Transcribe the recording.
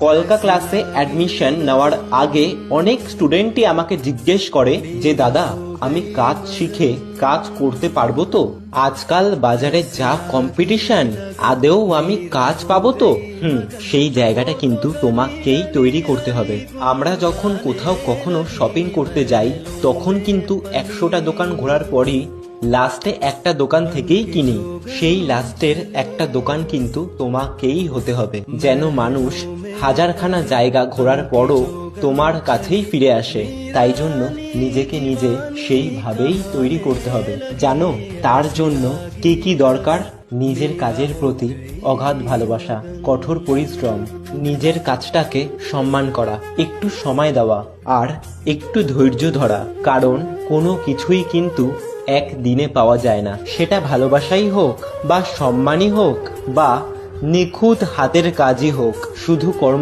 কলকা ক্লাসে অ্যাডমিশন নেওয়ার আগে অনেক স্টুডেন্টই আমাকে জিজ্ঞেস করে যে দাদা আমি কাজ শিখে কাজ করতে পারবো তো? আজকাল বাজারে যা কম্পিটিশন, আদেও আমি কাজ পাবো তো? সেই জায়গাটা কিন্তু তোমাকেই তৈরি করতে হবে। আমরা যখন কোথাও কখনো শপিং করতে যাই তখন কিন্তু 100টা দোকান ঘোরার পরই লাস্টে একটা দোকান থেকেই কিনি। সেই লাস্টের একটা দোকান কিন্তু তোমাকেই হতে হবে, যেন মানুষ হাজারখানা জায়গা ঘোরার পরও তোমার কাছেই ফিরে আসে। তাই জন্য নিজেকে নিজে সেইভাবেই তৈরি করতে হবে। জানো তার জন্য কি কি দরকার? নিজের কাজের প্রতি অগাধ ভালোবাসা, কঠোর পরিশ্রম, নিজের কাজটাকে সম্মান করা, একটু সময় দেওয়া আর একটু ধৈর্য ধরা। কারণ কোনো কিছুই কিন্তু একদিনে পাওয়া যায় না। সেটা ভালোবাসাই হোক বা সম্মানই হোক বা নিখুঁত হাতের কাজই হোক, শুধু কর্ম